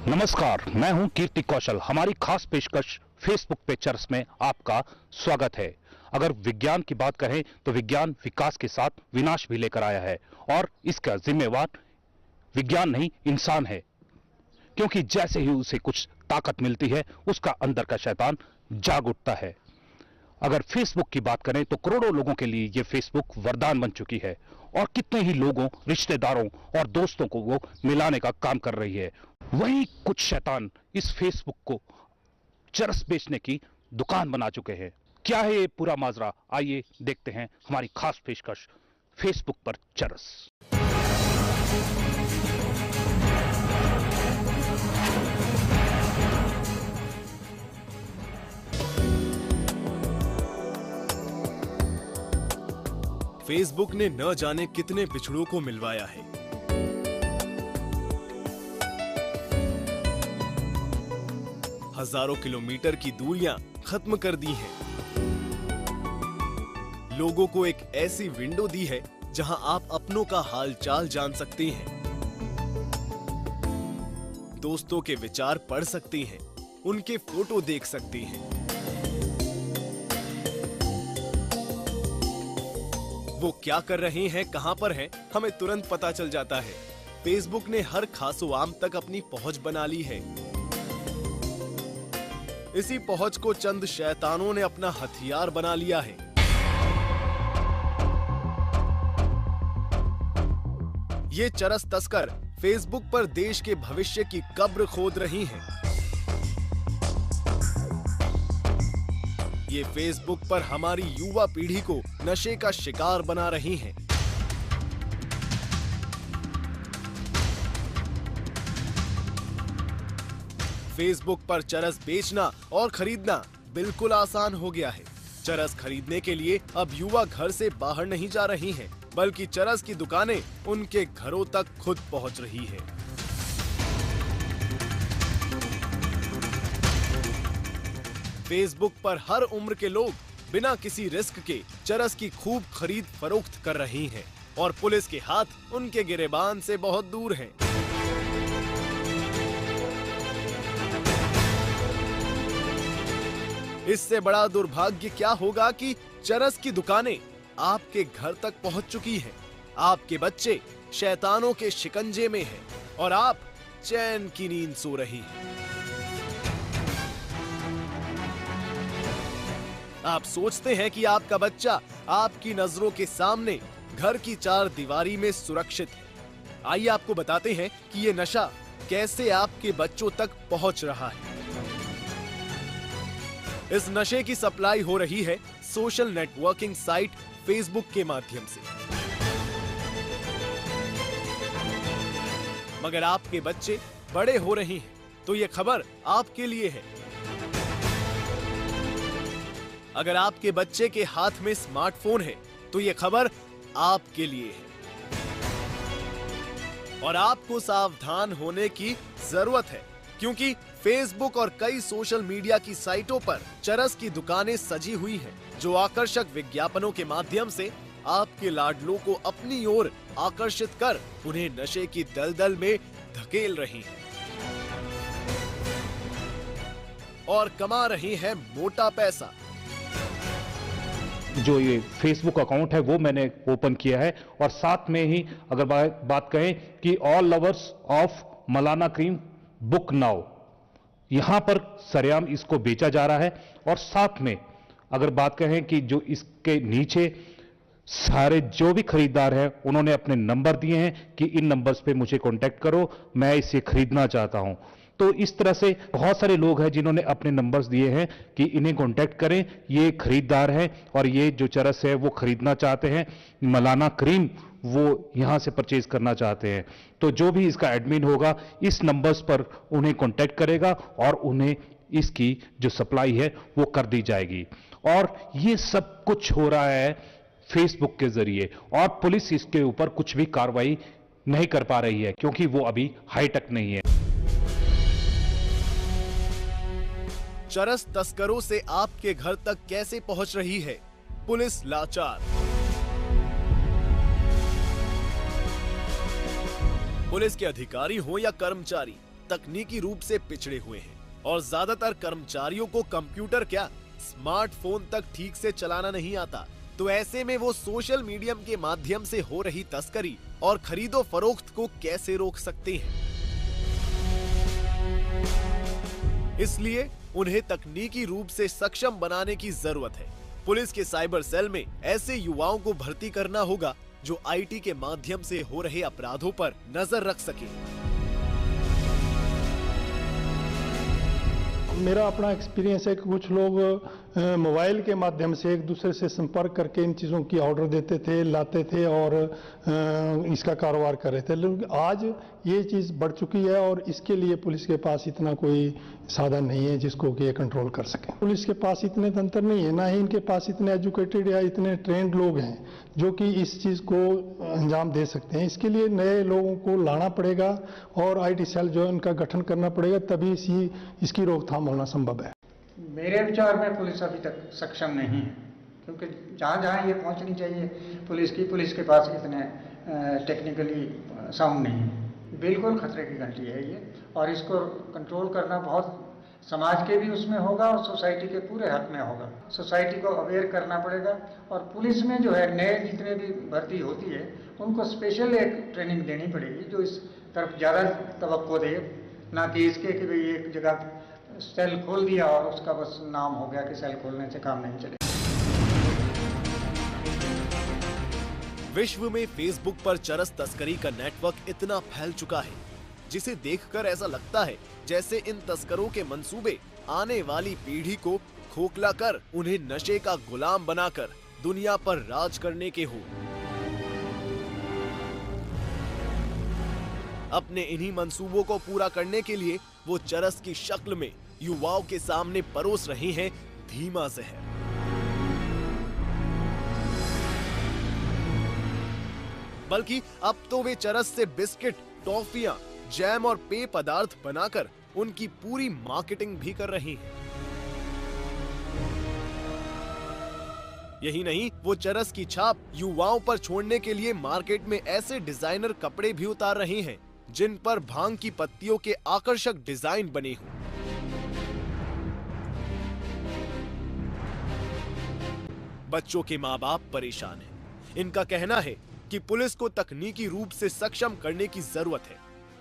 नमस्कार, मैं हूं कीर्ति कौशल। हमारी खास पेशकश फेसबुक पे चर्च में आपका स्वागत है। अगर विज्ञान की बात करें तो विज्ञान विकास के साथ विनाश भी लेकर आया है और इसका जिम्मेवार विज्ञान नहीं इंसान है, क्योंकि जैसे ही उसे कुछ ताकत मिलती है उसका अंदर का शैतान जाग उठता है। अगर फेसबुक की बात करें तो करोड़ों लोगों के लिए यह फेसबुक वरदान बन चुकी है और कितने ही लोगों, रिश्तेदारों और दोस्तों को वो मिलाने का काम कर रही है। वहीं कुछ शैतान इस फेसबुक को चरस बेचने की दुकान बना चुके हैं। क्या है ये पूरा माजरा? आइए देखते हैं हमारी खास पेशकश फेसबुक पर चरस। फेसबुक ने न जाने कितने बिछड़ों को मिलवाया है। हजारों किलोमीटर की दूरियां खत्म कर दी हैं। लोगों को एक ऐसी विंडो दी है जहां आप अपनों का हाल चाल जान सकते हैं, दोस्तों के विचार पढ़ सकते हैं, उनके फोटो देख सकते हैं। वो क्या कर रहे हैं, कहां पर हैं, हमें तुरंत पता चल जाता है। फेसबुक ने हर खासो आम तक अपनी पहुंच बना ली है। इसी पहुंच को चंद शैतानों ने अपना हथियार बना लिया है। ये चरस तस्कर फेसबुक पर देश के भविष्य की कब्र खोद रही हैं। ये फेसबुक पर हमारी युवा पीढ़ी को नशे का शिकार बना रही हैं। फेसबुक पर चरस बेचना और खरीदना बिल्कुल आसान हो गया है। चरस खरीदने के लिए अब युवा घर से बाहर नहीं जा रही हैं, बल्कि चरस की दुकानें उनके घरों तक खुद पहुंच रही है। फेसबुक पर हर उम्र के लोग बिना किसी रिस्क के चरस की खूब खरीद फरोख्त कर रही हैं और पुलिस के हाथ उनके गिरेबान से बहुत दूर हैं। इससे बड़ा दुर्भाग्य क्या होगा कि चरस की दुकानें आपके घर तक पहुंच चुकी हैं। आपके बच्चे शैतानों के शिकंजे में हैं और आप चैन की नींद सो रही हैं। आप सोचते हैं कि आपका बच्चा आपकी नजरों के सामने घर की चार दीवारी में सुरक्षित है। आइए आपको बताते हैं कि ये नशा कैसे आपके बच्चों तक पहुंच रहा है। इस नशे की सप्लाई हो रही है सोशल नेटवर्किंग साइट फेसबुक के माध्यम से। मगर आपके बच्चे बड़े हो रहे हैं तो ये खबर आपके लिए है। अगर आपके बच्चे के हाथ में स्मार्टफोन है तो ये खबर आपके लिए है और आपको सावधान होने की जरूरत है, क्योंकि फेसबुक और कई सोशल मीडिया की साइटों पर चरस की दुकानें सजी हुई हैं, जो आकर्षक विज्ञापनों के माध्यम से आपके लाडलों को अपनी ओर आकर्षित कर उन्हें नशे की दलदल में धकेल रही हैं और कमा रही हैं मोटा पैसा। जो ये फेसबुक अकाउंट है वो मैंने ओपन किया है और साथ में ही अगर बात कहें कि all lovers of Malana cream book now, यहां पर सरेआम इसको बेचा जा रहा है। और साथ में अगर बात कहें कि जो इसके नीचे सारे जो भी खरीदार हैं उन्होंने अपने नंबर दिए हैं कि इन नंबर्स पे मुझे कांटेक्ट करो, मैं इसे खरीदना चाहता हूं। तो इस तरह से बहुत सारे लोग हैं जिन्होंने अपने नंबर्स दिए हैं कि इन्हें कांटेक्ट करें, ये खरीदार हैं और ये जो चरस है वो खरीदना चाहते हैं, मलाना क्रीम वो यहां से परचेज करना चाहते हैं। तो जो भी इसका एडमिन होगा इस नंबर्स पर उन्हें कांटेक्ट करेगा और उन्हें इसकी जो सप्लाई है वो कर दी जाएगी। और ये सब कुछ हो रहा है फेसबुक के जरिए और पुलिस इसके ऊपर कुछ भी कार्रवाई नहीं कर पा रही है, क्योंकि वो अभी हाईटेक नहीं है। चरस तस्करों से आपके घर तक कैसे पहुंच रही है पुलिस लाचार। पुलिस के अधिकारी हो या कर्मचारी तकनीकी रूप से पिछड़े हुए हैं और ज्यादातर कर्मचारियों को कंप्यूटर क्या स्मार्टफोन तक ठीक से चलाना नहीं आता। तो ऐसे में वो सोशल मीडियम के माध्यम से हो रही तस्करी और खरीदो फरोख्त को कैसे रोक सकते हैं। इसलिए उन्हें तकनीकी रूप से सक्षम बनाने की जरूरत है। पुलिस के साइबर सेल में ऐसे युवाओं को भर्ती करना होगा जो आईटी के माध्यम से हो रहे अपराधों पर नजर रख सके। मेरा अपना एक्सपीरियंस है कि कुछ लोग मोबाइल के माध्यम से एक दूसरे से संपर्क करके इन चीज़ों की ऑर्डर देते थे, लाते थे और इसका कारोबार कर रहे थे। लेकिन आज ये चीज़ बढ़ चुकी है और इसके लिए पुलिस के पास इतना कोई साधन नहीं है जिसको कि ये कंट्रोल कर सके। पुलिस के पास इतने तंत्र नहीं है, ना ही इनके पास इतने एजुकेटेड या इतने ट्रेंड लोग हैं जो कि इस चीज़ को अंजाम दे सकते हैं। इसके लिए नए लोगों को लाना पड़ेगा और आईटी सेल जो है इनका गठन करना पड़ेगा, तभी इसकी रोकथाम होना संभव है। मेरे विचार में पुलिस अभी तक सक्षम नहीं है, क्योंकि जहाँ जहाँ ये पहुँचनी चाहिए पुलिस के पास इतने टेक्निकली साउंड नहीं है। बिल्कुल खतरे की घंटी है ये, और इसको कंट्रोल करना बहुत समाज के भी उसमें होगा और सोसाइटी के पूरे हक में होगा। सोसाइटी को अवेयर करना पड़ेगा और पुलिस में जो है नए जितने भी भर्ती होती है उनको स्पेशल एक ट्रेनिंग देनी पड़ेगी जो इस तरफ ज़्यादा तवक्को दे, ना कि इसके कि भाई एक जगह सेल खोल दिया और उसका बस नाम हो गया कि सेल खोलने से काम नहीं चले। विश्व में फेसबुक पर चरस तस्करी का नेटवर्क इतना फैल चुका है जिसे देखकर ऐसा लगता है जैसे इन तस्करों के मंसूबे आने वाली पीढ़ी को खोखला कर उन्हें नशे का गुलाम बनाकर दुनिया पर राज करने के हो। अपने इन्हीं मंसूबों को पूरा करने के लिए वो चरस की शक्ल में युवाओं के सामने परोस रहे हैं धीमा जहर। बल्कि अब तो वे चरस से बिस्किट, टॉफियां, जैम और पेय पदार्थ बनाकर उनकी पूरी मार्केटिंग भी कर रही हैं। यही नहीं, वो चरस की छाप युवाओं पर छोड़ने के लिए मार्केट में ऐसे डिजाइनर कपड़े भी उतार रहे हैं जिन पर भांग की पत्तियों के आकर्षक डिजाइन बने हों। बच्चों के माँ बाप परेशान हैं। इनका कहना है कि पुलिस को तकनीकी रूप से सक्षम करने की जरूरत है,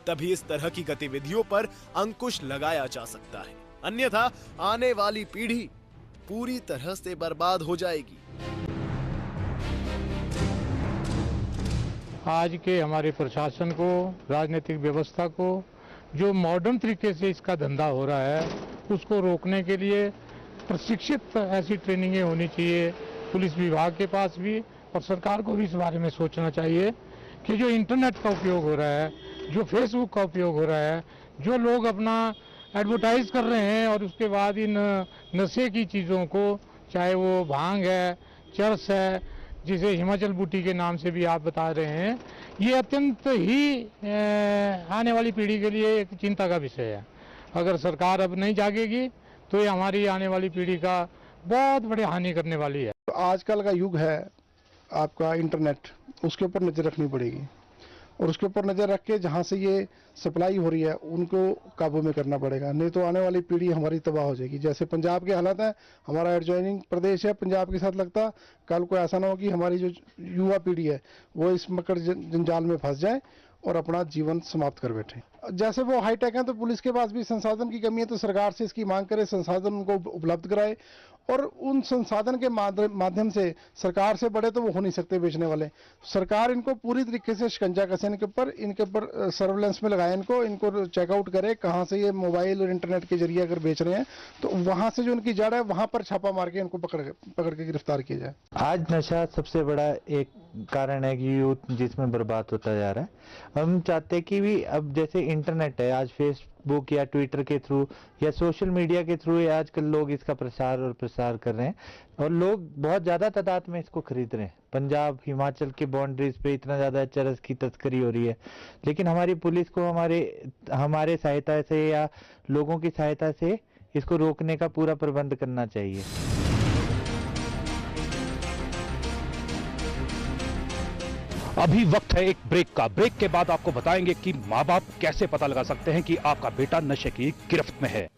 तभी इस तरह की गतिविधियों पर अंकुश लगाया जा सकता है, अन्यथा आने वाली पीढ़ी पूरी तरह से बर्बाद हो जाएगी। आज के हमारे प्रशासन को, राजनीतिक व्यवस्था को, जो मॉडर्न तरीके से इसका धंधा हो रहा है उसको रोकने के लिए प्रशिक्षित ऐसी ट्रेनिंगें होनी चाहिए पुलिस विभाग के पास भी, और सरकार को भी इस बारे में सोचना चाहिए कि जो इंटरनेट का उपयोग हो रहा है, जो फेसबुक का उपयोग हो रहा है, जो लोग अपना एडवर्टाइज कर रहे हैं और उसके बाद इन नशे की चीज़ों को, चाहे वो भांग है, चरस है, जिसे हिमाचल बूटी के नाम से भी आप बता रहे हैं, ये अत्यंत ही आने वाली पीढ़ी के लिए एक चिंता का विषय है। अगर सरकार अब नहीं जागेगी तो ये हमारी आने वाली पीढ़ी का बहुत बड़ी हानि करने वाली है। आजकल का युग है आपका इंटरनेट, उसके ऊपर नज़र रखनी पड़ेगी और उसके ऊपर नज़र रख के जहाँ से ये सप्लाई हो रही है उनको काबू में करना पड़ेगा, नहीं तो आने वाली पीढ़ी हमारी तबाह हो जाएगी। जैसे पंजाब के हालात हैं, हमारा एडजॉइनिंग प्रदेश है, पंजाब के साथ लगता, कल को ऐसा ना हो कि हमारी जो युवा पीढ़ी है वो इस मकर जंजाल में फंस जाए और अपना जीवन समाप्त कर बैठे। जैसे वो हाईटेक हैं तो पुलिस के पास भी संसाधन की कमी है, तो सरकार से इसकी मांग करे, संसाधन उनको उपलब्ध कराए, और उन संसाधन के माध्यम से सरकार से बड़े तो वो हो नहीं सकते बेचने वाले। सरकार इनको पूरी तरीके से शिकंजा कसे, इनके ऊपर सर्वेलेंस में लगाए, इनको चेकआउट करे कहाँ से ये मोबाइल और इंटरनेट के जरिए अगर बेच रहे हैं तो वहाँ से जो उनकी जड़ है वहाँ पर छापा मार के इनको पकड़ के गिरफ्तार किया जाए। आज नशा सबसे बड़ा एक कारण है कि यूथ जिसमें बर्बाद होता जा रहा है। हम चाहते हैं कि भी अब जैसे इंटरनेट है, आज फेसबुक या ट्विटर के थ्रू या सोशल मीडिया के थ्रू आजकल लोग इसका प्रसार कर रहे हैं और लोग बहुत ज़्यादा तादाद में इसको खरीद रहे हैं। पंजाब हिमाचल के बाउंड्रीज पे इतना ज़्यादा चरस की तस्करी हो रही है, लेकिन हमारी पुलिस को हमारे सहायता से या लोगों की सहायता से इसको रोकने का पूरा प्रबंध करना चाहिए। अभी वक्त है एक ब्रेक का। ब्रेक के बाद आपको बताएंगे कि माँ बाप कैसे पता लगा सकते हैं कि आपका बेटा नशे की गिरफ्त में है।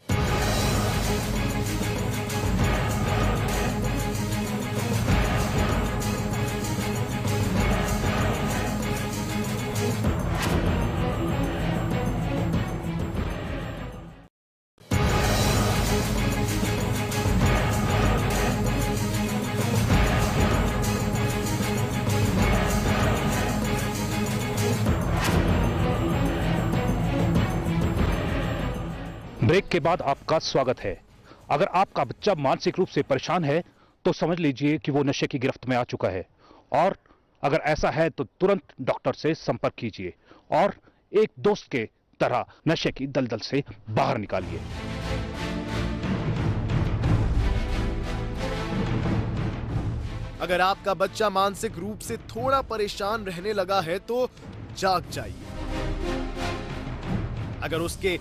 ब्रेक के बाद आपका स्वागत है। अगर आपका बच्चा मानसिक रूप से परेशान है तो समझ लीजिए कि वो नशे की गिरफ्त में आ चुका है, और अगर ऐसा है तो तुरंत डॉक्टर से संपर्क कीजिए और एक दोस्त के तरह नशे की दलदल से बाहर निकालिए। अगर आपका बच्चा मानसिक रूप से थोड़ा परेशान रहने लगा है तो जाग जाइए। अगर उसके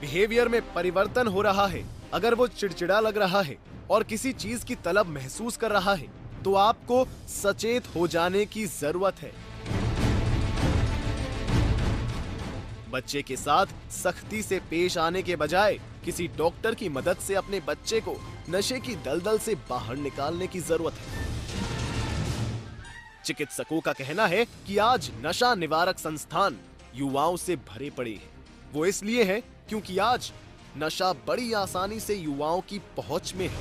बिहेवियर में परिवर्तन हो रहा है, अगर वो चिड़चिड़ा लग रहा है और किसी चीज की तलब महसूस कर रहा है, तो आपको सचेत हो जाने की जरूरत है। बच्चे के साथ सख्ती से पेश आने के बजाय किसी डॉक्टर की मदद से अपने बच्चे को नशे की दलदल से बाहर निकालने की जरूरत है। चिकित्सकों का कहना है कि आज नशा निवारक संस्थान युवाओं से भरे पड़े हैं। वो इसलिए है क्योंकि आज नशा बड़ी आसानी से युवाओं की पहुंच में है।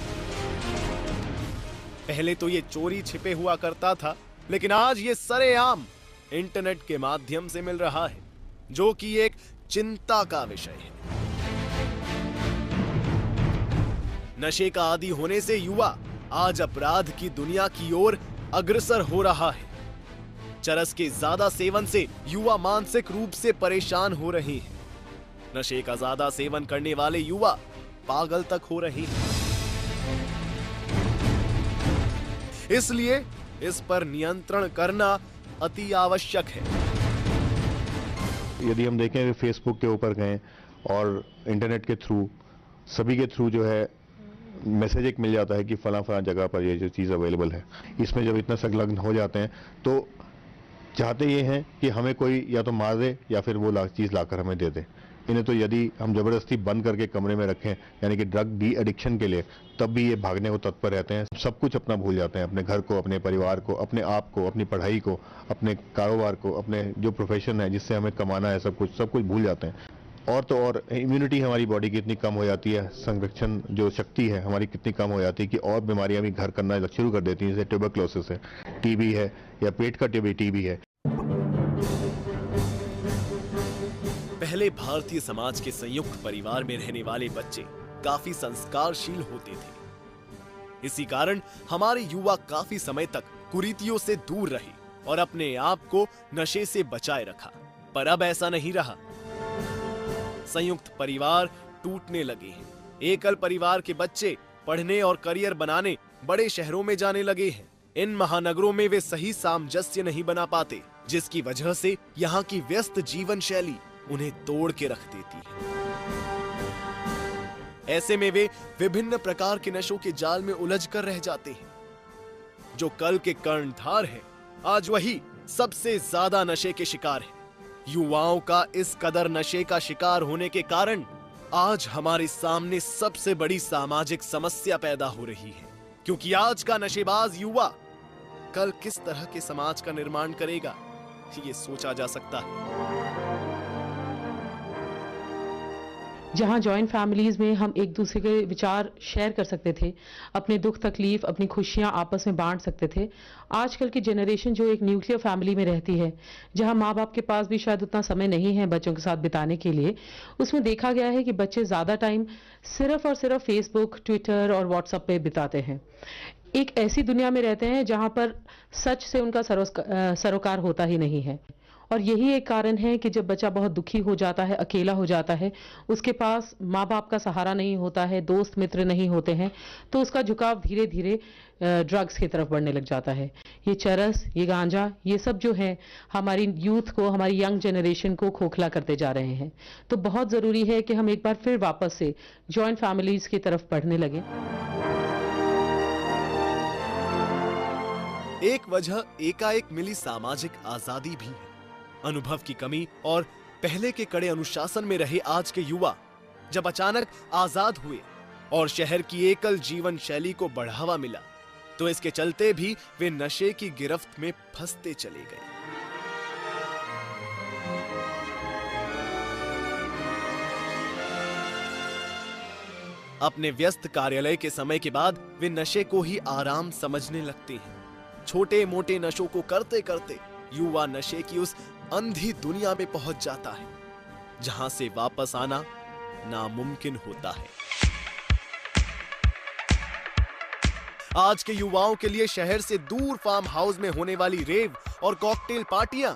पहले तो ये चोरी छिपे हुआ करता था, लेकिन आज ये सरेआम इंटरनेट के माध्यम से मिल रहा है, जो कि एक चिंता का विषय है। नशे का आदी होने से युवा आज अपराध की दुनिया की ओर अग्रसर हो रहा है। चरस के ज्यादा सेवन से युवा मानसिक रूप से परेशान हो रहे हैं। नशे का ज्यादा सेवन करने वाले युवा पागल तक हो रहे हैं। इसलिए इस पर नियंत्रण करना अति आवश्यक है। यदि हम देखें फेसबुक के ऊपर गए और इंटरनेट के थ्रू सभी के थ्रू जो है मैसेज एक मिल जाता है कि फला फला जगह पर ये जो चीज़ अवेलेबल है। इसमें जब इतना संलग्न हो जाते हैं तो चाहते ये हैं कि हमें कोई या तो मार दे या फिर वो चीज़ लाकर हमें दे दे। इन्हें तो यदि हम जबरदस्ती बंद करके कमरे में रखें, यानी कि ड्रग डी एडिक्शन के लिए, तब भी ये भागने को तत्पर रहते हैं। सब कुछ अपना भूल जाते हैं, अपने घर को, अपने परिवार को, अपने आप को, अपनी पढ़ाई को, अपने कारोबार को, अपने जो प्रोफेशन है जिससे हमें कमाना है, सब कुछ भूल जाते हैं। और तो और इम्यूनिटी हमारी बॉडी की इतनी कम हो जाती है, संरक्षण जो शक्ति है हमारी कितनी कम हो जाती है कि और बीमारियां भी घर करना शुरू कर देती हैं, जैसे ट्यूबरक्लोसिस है, टीबी है, या पेट का टीबी है। पहले भारतीय समाज के संयुक्त परिवार में रहने वाले बच्चे काफी संस्कारशील होते थे। इसी कारण हमारे युवा काफी समय तक कुरीतियों से दूर रहे और अपने आप को नशे से बचाए रखा। पर अब ऐसा नहीं रहा। संयुक्त परिवार टूटने लगे हैं। एकल परिवार के बच्चे पढ़ने और करियर बनाने बड़े शहरों में जाने लगे हैं। इन महानगरों में वे सही सामंजस्य नहीं बना पाते, जिसकी वजह से यहाँ की व्यस्त जीवन शैली उन्हें तोड़ के रख देती है। ऐसे में वे विभिन्न प्रकार के नशों के जाल में उलझ कर रह जाते हैं। जो कल के कर्णधार हैं, आज वही सबसे ज्यादा नशे के शिकार हैं। युवाओं का इस कदर नशे का शिकार होने के कारण आज हमारे सामने सबसे बड़ी सामाजिक समस्या पैदा हो रही है, क्योंकि आज का नशेबाज युवा कल किस तरह के समाज का निर्माण करेगा, ये सोचा जा सकता है। जहां जॉइंट फैमिलीज में हम एक दूसरे के विचार शेयर कर सकते थे, अपने दुख तकलीफ, अपनी खुशियां आपस में बांट सकते थे, आजकल की जनरेशन जो एक न्यूक्लियर फैमिली में रहती है, जहां माँ बाप के पास भी शायद उतना समय नहीं है बच्चों के साथ बिताने के लिए, उसमें देखा गया है कि बच्चे ज्यादा टाइम सिर्फ और सिर्फ फेसबुक, ट्विटर और व्हाट्सएप पे बिताते हैं। एक ऐसी दुनिया में रहते हैं जहां पर सच से उनका सरोकार होता ही नहीं है, और यही एक कारण है कि जब बच्चा बहुत दुखी हो जाता है, अकेला हो जाता है, उसके पास माँ बाप का सहारा नहीं होता है, दोस्त मित्र नहीं होते हैं, तो उसका झुकाव धीरे धीरे ड्रग्स की तरफ बढ़ने लग जाता है। ये चरस, ये गांजा, ये सब जो है हमारी यूथ को, हमारी यंग जनरेशन को खोखला करते जा रहे हैं। तो बहुत ज़रूरी है कि हम एक बार फिर वापस से जॉइंट फैमिलीज़ की तरफ बढ़ने लगें। एक वजह एकाएक मिली सामाजिक आजादी भी है। अनुभव की कमी और पहले के कड़े अनुशासन में रहे आज के युवा जब अचानक आजाद हुए और शहर की एकल जीवन शैली को बढ़ावा मिला, तो इसके चलते भी वे नशे की गिरफ्त में फंसते चले गए। अपने व्यस्त कार्यालय के समय के बाद वे नशे को ही आराम समझने लगते हैं। छोटे मोटे नशों को करते करते युवा नशे की उस अंधी दुनिया में पहुंच जाता है जहां से वापस आना नामुमकिन होता है। आज के युवाओं के लिए शहर से दूर फार्म हाउस में होने वाली रेव और कॉकटेल पार्टियां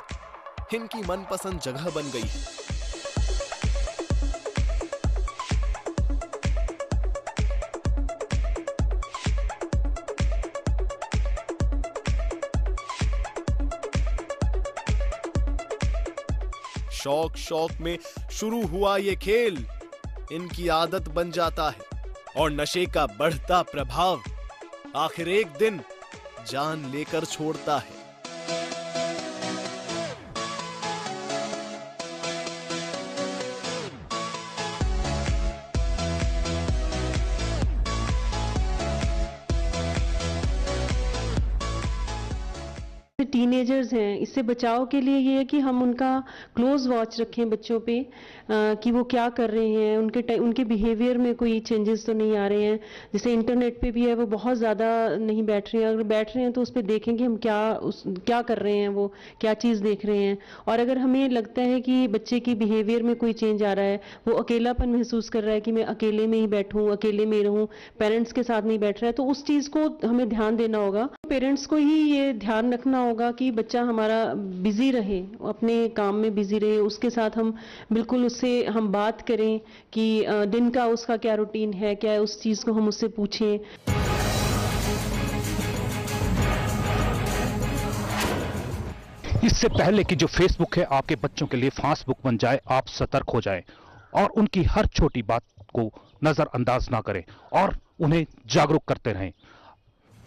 इनकी मनपसंद जगह बन गई है। शौक शौक में शुरू हुआ ये खेल इनकी आदत बन जाता है और नशे का बढ़ता प्रभाव आखिर एक दिन जान लेकर छोड़ता है। टीनेजर्स हैं, इससे बचाव के लिए ये है कि हम उनका क्लोज वॉच रखें बच्चों पे कि वो क्या कर रहे हैं, उनके बिहेवियर में कोई चेंजेस तो नहीं आ रहे हैं। जैसे इंटरनेट पे भी है, वो बहुत ज़्यादा नहीं बैठ रहे हैं, अगर बैठ रहे हैं तो उस पर देखें कि हम क्या कर रहे हैं, वो क्या चीज़ देख रहे हैं। और अगर हमें लगता है कि बच्चे की बिहेवियर में कोई चेंज आ रहा है, वो अकेलापन महसूस कर रहा है कि मैं अकेले में ही बैठूँ, अकेले में रहूँ, पेरेंट्स के साथ नहीं बैठ रहा है, तो उस चीज़ को हमें ध्यान देना होगा। पेरेंट्स को ही ये ध्यान रखना होगा कि बच्चा हमारा बिजी रहे, अपने काम में बिजी रहे, उसके साथ हम बिल्कुल उससे हम बात करें कि दिन का उसका क्या रूटीन है, क्या है, उस चीज को हम उससे पूछें। इससे पहले कि जो फेसबुक है आपके बच्चों के लिए फास्टबुक बन जाए, आप सतर्क हो जाएं और उनकी हर छोटी बात को नजरअंदाज ना करें और उन्हें जागरूक करते रहें,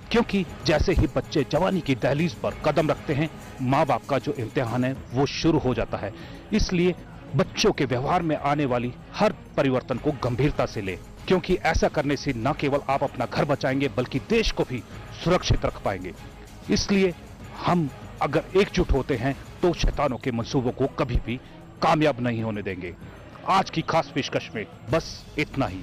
क्योंकि जैसे ही बच्चे जवानी की दहलीज पर कदम रखते हैं, माँ बाप का जो इम्तिहान है वो शुरू हो जाता है। इसलिए बच्चों के व्यवहार में आने वाली हर परिवर्तन को गंभीरता से लें, क्योंकि ऐसा करने से न केवल आप अपना घर बचाएंगे बल्कि देश को भी सुरक्षित रख पाएंगे। इसलिए हम अगर एकजुट होते हैं तो शैतानों के मंसूबों को कभी भी कामयाब नहीं होने देंगे। आज की खास पेशकश में बस इतना ही।